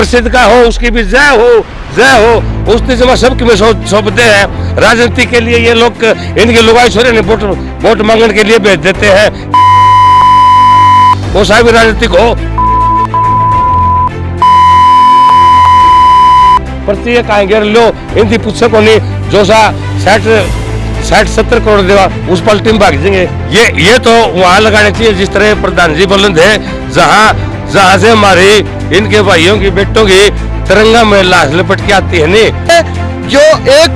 प्रसिद्ध का हो उसकी भी जय हो उसने जब सबकी में सौंपते हैं। राजनीति के लिए ये लोग इनके लुगाई छोरे ने वोट मांगने के लिए भेज देते हैं। वो साहब राजनीतिक हो प्रत्येक आएंगे लो इनकी पूछे को नहीं जो सा 60-70 करोड़ देवा उस पलटी में भाग जाएंगे। ये तो वहां लगाने चाहिए जिस तरह प्रधान जी बोले थे, जहाँ से हमारी इनके भाइयों की बेटों की तिरंगा में लाश लपट के आती है। नहीं जो एक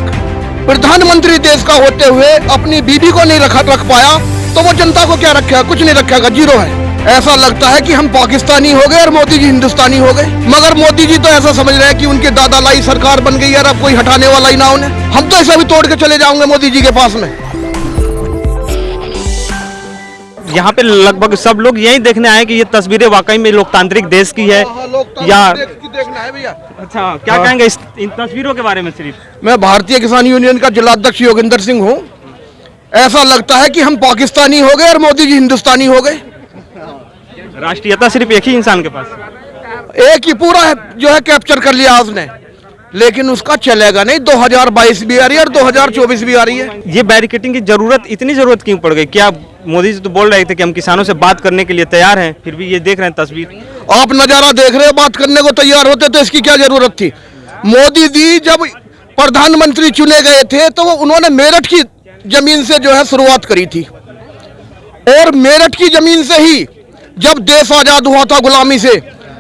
प्रधानमंत्री देश का होते हुए अपनी बीबी को नहीं रख पाया तो वो जनता को क्या रखेगा? कुछ नहीं रखेगा, जीरो है। ऐसा लगता है कि हम पाकिस्तानी हो गए और मोदी जी हिंदुस्तानी हो गए, मगर मोदी जी तो ऐसा समझ रहे हैं कि उनके दादा लाई सरकार बन गई और अब कोई हटाने वाला ही ना उन्हें। हम तो ऐसा भी तोड़ के चले जाओगे मोदी जी के पास में। यहाँ पे लगभग सब लोग यही देखने आए कि ये तस्वीरें वाकई में लोकतांत्रिक देश की है या देखना है भैया। अच्छा, क्या कहेंगे इन तस्वीरों के बारे में? सिर्फ मैं भारतीय किसान यूनियन का जिलाध्यक्ष योगेंद्र सिंह हूँ। ऐसा लगता है कि हम पाकिस्तानी हो गए और मोदी जी हिंदुस्तानी हो गए। राष्ट्रीयता सिर्फ एक ही इंसान के पास, एक ही पूरा जो है कैप्चर कर लिया उसने, लेकिन उसका चलेगा नहीं। 2022 भी आ रही है और 2024 भी आ रही है। ये बैरिकेडिंग की इतनी जरूरत क्यों पड़ गई? क्या मोदी जी तो बोल रहे थे कि हम किसानों से बात करने के लिए तैयार हैं, फिर भी ये देख रहे हैं तस्वीर। आप नजारा देख रहे हो, बात करने को तैयार होते तो इसकी क्या जरूरत थी? मोदी जी जब प्रधानमंत्री चुने गए थे तो उन्होंने मेरठ की जमीन से जो है शुरुआत करी थी, और मेरठ की जमीन से ही जब देश आजाद हुआ था गुलामी से,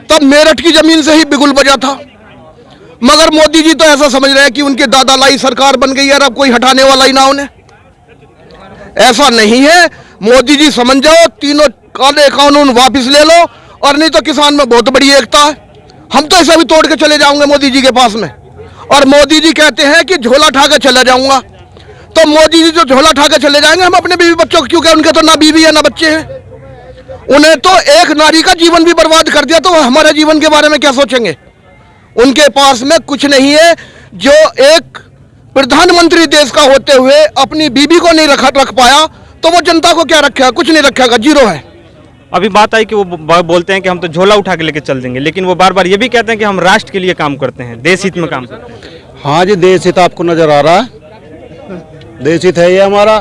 तब मेरठ की जमीन से ही बिगुल बजा था। मगर मोदी जी तो ऐसा समझ रहे हैं कि उनके दादा लाई सरकार बन गई और अब कोई हटाने वाला ही ना उन्हें। ऐसा नहीं है। मोदी जी समझ जाओ, तीनों काले कानून वापस ले लो, और नहीं तो किसान में बहुत बड़ी एकता है। हम तो ऐसा भी तोड़ के चले जाओगे मोदी जी के पास में। और मोदी जी कहते हैं कि झोला उठा के चला जाऊंगा, तो मोदी जी जो झोला उठा के चले जाएंगे, हम अपने बीवी बच्चों को, क्योंकि उनके तो ना बीवी है ना बच्चे हैं, उन्हें तो एक नारी का जीवन भी बर्बाद कर दिया, तो हमारे जीवन के बारे में क्या सोचेंगे? उनके पास में कुछ नहीं है। जो एक प्रधानमंत्री देश का होते हुए अपनी बीबी को नहीं रख पाया तो वो जनता को क्या रखेगा? कुछ नहीं रखेगा, जीरो है। अभी बात आई कि वो बोलते हैं कि हम तो झोला उठा के लेके चल देंगे, लेकिन वो बार बार ये भी कहते हैं कि हम राष्ट्र के लिए काम करते हैं, देश हित में काम करते हैं। हाँ जी, देश हित आपको नजर आ रहा है। देश हित है ये हमारा,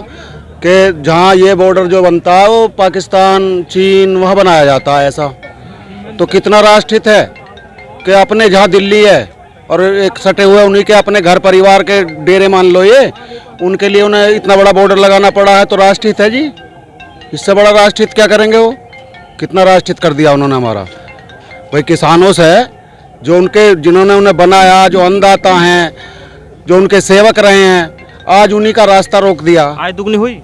कि जहाँ ये बॉर्डर जो बनता है वो पाकिस्तान चीन वहाँ बनाया जाता है। ऐसा तो कितना राष्ट्रहित है कि अपने जहाँ दिल्ली है और एक सटे हुए उन्हीं के अपने घर परिवार के डेरे मान लो, ये उनके लिए उन्हें इतना बड़ा बॉर्डर लगाना पड़ा है, तो राष्ट्रहित है जी। इससे बड़ा राष्ट्रहित क्या करेंगे? वो कितना राष्ट्रहित कर दिया उन्होंने हमारा। भाई किसानों से जो उनके जिन्होंने उन्हें बनाया, जो अन्नदाता हैं, जो उनके सेवक रहे हैं, आज उन्हीं का रास्ता रोक दिया। आय दुगनी हुई,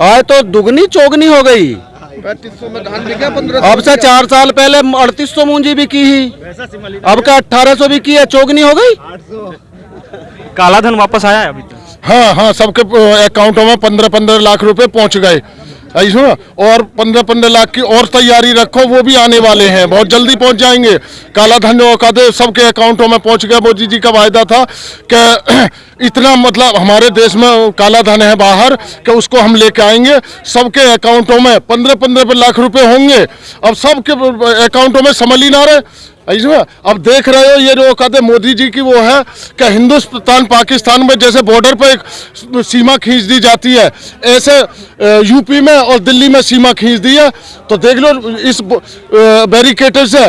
आय तो दुगनी चौगनी हो गई। 3500 में धान बिका, 1500 अब से 4 साल पहले 3800 मूंजी भी की ही, अब का 1800 भी की है, चौगनी हो गई। काला धन वापस आया है अभी तक? हाँ, सबके अकाउंटों में 15-15 लाख रुपए पहुंच गए। ऐसा, और 15-15 लाख की और तैयारी रखो, वो भी आने वाले हैं, बहुत जल्दी पहुंच जाएंगे। काला धन जो कहते सबके अकाउंटों में पहुंच गया। मोदी जी का वायदा था कि इतना मतलब हमारे देश में काला धन है बाहर कि उसको हम लेके आएंगे, सबके अकाउंटों में 15-15 लाख रुपए होंगे। अब सबके अकाउंटों में समझ ही ना रहे। ऐसा, अब देख रहे हो ये जो कहते मोदी जी की वो है कि हिंदुस्तान पाकिस्तान में जैसे बॉर्डर पर एक सीमा खींच दी जाती है, ऐसे यूपी में और दिल्ली में सीमा खींच दी है। तो देख लो, इस बैरिकेड से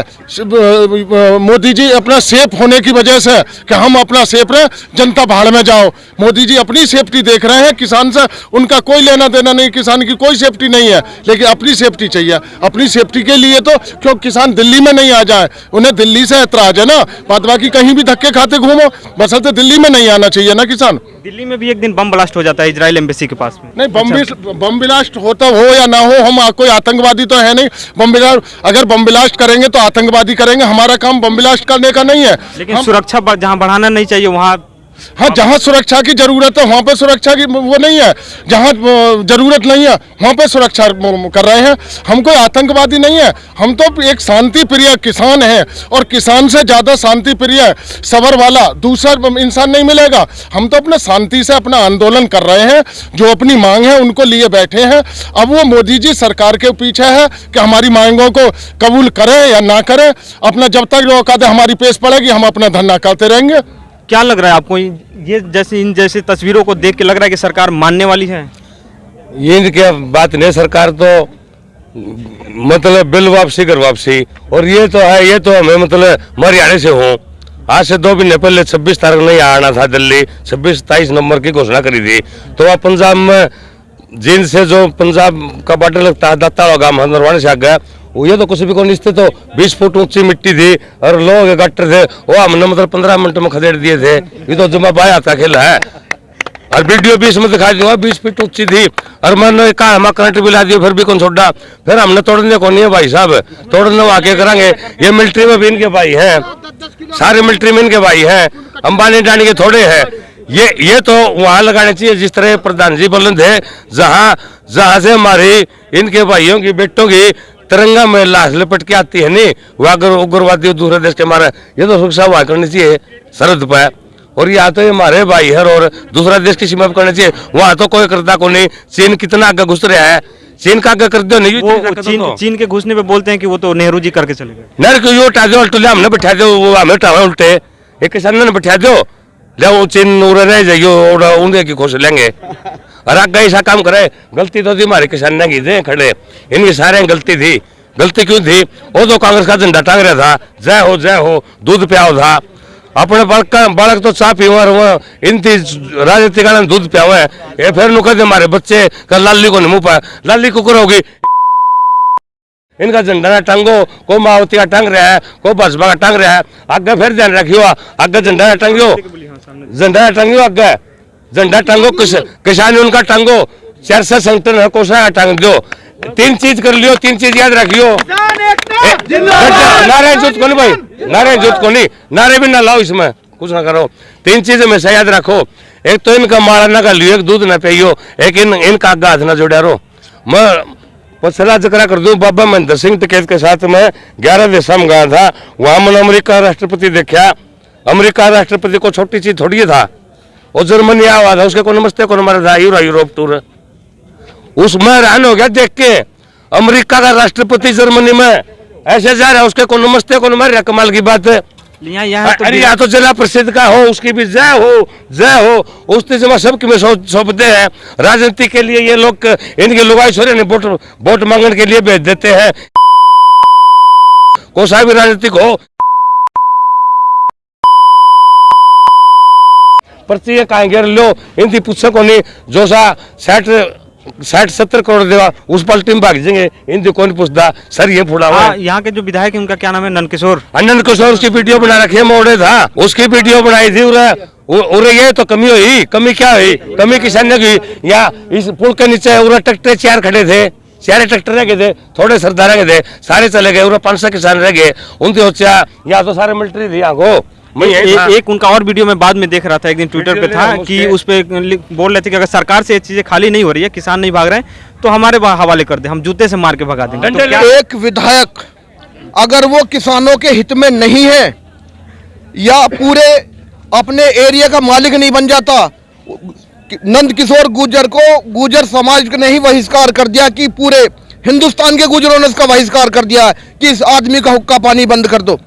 मोदी जी अपना सेफ होने की वजह से कि हम अपना सेफ रहे, जनता भाड़ में जाओ। मोदी जी अपनी सेफ्टी देख रहे हैं, किसान से उनका कोई लेना देना नहीं, किसान की कोई सेफ्टी नहीं है, लेकिन अपनी सेफ्टी चाहिए। अपनी सेफ्टी के लिए तो क्यों किसान दिल्ली में नहीं आ जाए, उन्हें दिल्ली से ऐतराज है ना, बाद बाकी कहीं भी धक्के खाते घूमो, बशर्ते दिल्ली में नहीं आना चाहिए ना किसान। दिल्ली में भी एक दिन बम ब्लास्ट हो जाता है इजराइल एम्बेसी के पास में। नहीं, बम ब्लास्ट होता हो या ना हो, हम कोई आतंकवादी तो है नहीं। अगर बम ब्लास्ट करेंगे तो आतंकवादी करेंगे, हमारा काम बम ब्लास्ट करने का नहीं है। लेकिन सुरक्षा जहाँ बढ़ाना नहीं चाहिए वहाँ हाँ, जहाँ सुरक्षा की जरूरत है वहाँ पे सुरक्षा की वो नहीं है, जहाँ जरूरत नहीं है वहाँ पे सुरक्षा कर रहे हैं। हम कोई आतंकवादी नहीं है, हम तो एक शांति प्रिय किसान हैं, और किसान से ज़्यादा शांति प्रिय सबर वाला दूसरा इंसान नहीं मिलेगा। हम तो अपने शांति से अपना आंदोलन कर रहे हैं, जो अपनी मांग है उनको लिए बैठे हैं। अब वो मोदी जी सरकार के पीछे है कि हमारी मांगों को कबूल करें या ना करें, अपना जब तक रोका दे हमारी पेश पड़ेगी, हम अपना धरना करते रहेंगे। क्या लग रहा है आपको, ये जैसे इन जैसी तस्वीरों को देख के लग रहा है कि सरकार मानने वाली है? ये इनके बात नहीं, सरकार तो मतलब बिल वापसी कर वापसी, और ये तो है, ये तो हमें मतलब हरियाणा से हूँ। आज से 2 महीने पहले 26 तारीख नहीं आना था दिल्ली, 26-27 नंबर की घोषणा करी थी। तो वह पंजाब में जींद से जो पंजाब का बॉर्डर लगता है दत्ता गांव हंदरवाड़ी से आगे, वो ये तो कुछ भी कौन स्थित, तो 20 फुट ऊंची मिट्टी थी और लोग के गट्टर थे, वो हमने मतलब 15 मिनट में खदेड़ दिए थे। ये तो जुम्मा बाया था खेल है, और वीडियो 20 में दिखा दूंगा, 20 फीट ऊंची थी, और मैंने कहा हमारा करंट भी ला दिया, फिर भी कौन छोड़ा। फिर हमने तोड़ने को नहीं है भाई साहब, तोड़ने वो आके करेंगे। ये मिलिट्री में भी इनके भाई हैं, सारे मिलिट्री में इनके भाई हैं, अंबानी डानी के थोड़े हैं। ये तो वहां लगाने चाहिए जिस तरह प्रधान जी बोले थे, जहां से हमारी इनके भाइयों की बेटों की तिरंगा में लाश लपट के आती है नहीं, वो अगर उग्रवादी दूसरे देश के मारे, ये तो सुरक्षा वहां करनी चाहिए सरहद पर। और यहाँ तो ये हमारे भाई है, और दूसरा देश की सीमा पर करनी चाहिए। वहां तो कोई करता को नहीं। चीन कितना आगे घुस रहा है, चीन का आगे कर दो नहीं। वो चीन के घुसने पे बोलते हैं कि वो तो नेहरू जी करके चले गए। नर को यो उठा दो, उल्टे हमने बैठा दो, वो हमें उठावे उल्टे, एक किसान ने बैठा दो, ले वो चीन उड़े रह जाइयो, उनके की खुश लेंगे। और आगे ऐसा काम करे, गलती तो थी हमारे किसान ने की थे खड़े, इनकी सारे गलती थी। गलती क्यों थी? वो तो कांग्रेस का झंडा टांग रहा था, जय हो दूध प्याओ था, अपने बालक तो चाह पीवा, इनती राजनीति का दूध प्याओ है। ये फिर नुकद हमारे बच्चे का लाली को नहीं मुँह पाया, लाली कुकर होगी। इनका झंडा टांगो, को माओवादी का टांग रहा है, को भाजपा का टांग रहा है। आगे फिर ध्यान रखियो, आगे झंडा टांगियो, झंडा टांगियो, आगे झंडा टांगो, किसान उनका टांगो, 400 संगठन है, कोसा टांग दो। 3 चीज कर लियो, 3 चीज याद रखियो। नारे जोत को नहीं भाई, नारे जोत को नहीं, नारे भी ना लाओ, इसमें कुछ ना करो। 3 चीज हमेशा याद रखो, एक तो इनका मारा ना कर लियो, एक दूध ना पियो, एक इनका आगे हाथ ना जोड़ा रहो। मैं सलाह जिक्र कर दूं, बाबा महेंद्र सिंह टिकैत के साथ में 11 दिसंबर में गया था। वहां मैंने अमेरिका राष्ट्रपति देखा। अमेरिका राष्ट्रपति को छोटी चीज थोड़ी था, वो जर्मनी आया हुआ था, उसके को नमस्ते को नंबर था, यूरोप टूर, उसमें हैरान हो गया देख के। अमेरिका का राष्ट्रपति जर्मनी में ऐसे जा रहा है, उसके को नमस्ते को नंबर, कमाल की बात है। अरे यहाँ तो जिला प्रसिद्ध का हो, उसकी भी जय हो, उस जमा सबकी में सौंपते हैं। राजनीति के लिए ये लोग, इनके लुगाई छोरे ने वोट मांगने के लिए भेज देते हैं। कोसा भी राजनीतिक हो, पर्ची ये कहाँ गिर लो, इनकी पूछे को नहीं, जो सा 60-70 करोड़ देवा उस पलटी में भाग जाएंगे, इनसे कौन पूछता। सर ये फुड़ा हुआ यहाँ के जो विधायक है उनका क्या नाम है? नंदकिशोर। नंदकिशोर, उसकी वीडियो बना रखी है, मोड़े था, उसकी वीडियो बनाई थी। उरे ये तो कमी हुई, कमी क्या हुई? कमी किसान ने की, या इस पुल के नीचे उरे ट्रैक्टर 4 खड़े थे, 4 ट्रैक्टर रह गए थे, थोड़े सरदार रह गए थे, सारे चले गए, उरे 500 किसान रह गए, उनकी होचा या तो सारे मिलिट्री थी। यहाँ को एक उनका और वीडियो में बाद में देख रहा था, एक दिन ट्विटर पे था कि उस पे बोल रहे थे कि अगर सरकार से ये चीजें खाली नहीं हो रही है, किसान नहीं भाग रहे हैं, तो हमारे हवाले कर दे, हम जूते से मार के भगा देंगे। तो क्या एक विधायक अगर वो किसानों के हित में नहीं है या पूरे अपने एरिया का मालिक नहीं बन जाता, नंदकिशोर गुर्जर को गुर्जर समाज ने ही बहिष्कार कर दिया कि पूरे हिंदुस्तान के गुर्जरों ने इसका बहिष्कार कर दिया कि इस आदमी का हुक्का पानी बंद कर दो।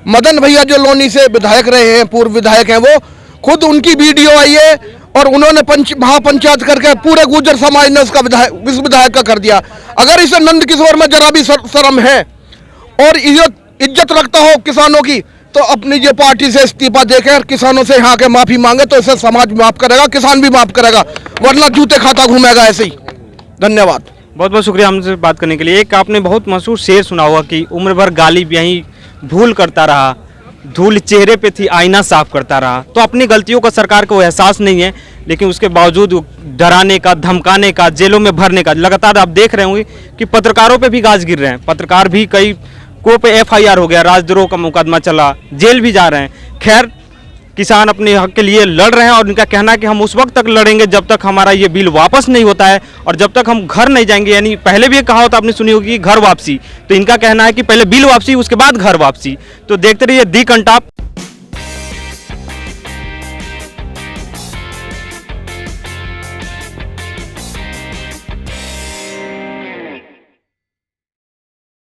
मदन भैया जो लोनी से विधायक रहे हैं, पूर्व विधायक हैं, वो खुद उनकी वीडियो आई है और उन्होंने महापंचायत करके पूरे गुर्जर समाज ने उसका विधायक का कर दिया। अगर इसे नंदकिशोर में जरा भी शर्म है और इज्जत रखता हो किसानों की, तो अपनी जो पार्टी से इस्तीफा देके और किसानों से यहाँ के माफी मांगे, तो इसे समाज माफ करेगा, किसान भी माफ करेगा, वरना जूते खाता घूमेगा ऐसे ही। धन्यवाद, बहुत बहुत शुक्रिया हमसे बात करने के लिए। एक आपने बहुत मशहूर शेर सुना हुआ कि उम्र भर गाली ब्याही भूल करता रहा, धूल चेहरे पे थी आईना साफ करता रहा। तो अपनी गलतियों का सरकार को एहसास नहीं है, लेकिन उसके बावजूद डराने का, धमकाने का, जेलों में भरने का, लगातार आप देख रहे होंगे कि पत्रकारों पे भी गाज गिर रहे हैं। पत्रकार भी कई को पे FIR हो गया, राजद्रोह का मुकदमा चला, जेल भी जा रहे हैं। खैर, किसान अपने हक के लिए लड़ रहे हैं और इनका कहना है कि हम उस वक्त तक लड़ेंगे जब तक हमारा ये बिल वापस नहीं होता है और जब तक हम घर नहीं जाएंगे। यानी पहले भी ये कहावत आपने सुनी होगी, घर वापसी। तो इनका कहना है कि पहले बिल वापसी, उसके बाद घर वापसी। तो देखते रहिए दी कंटाप।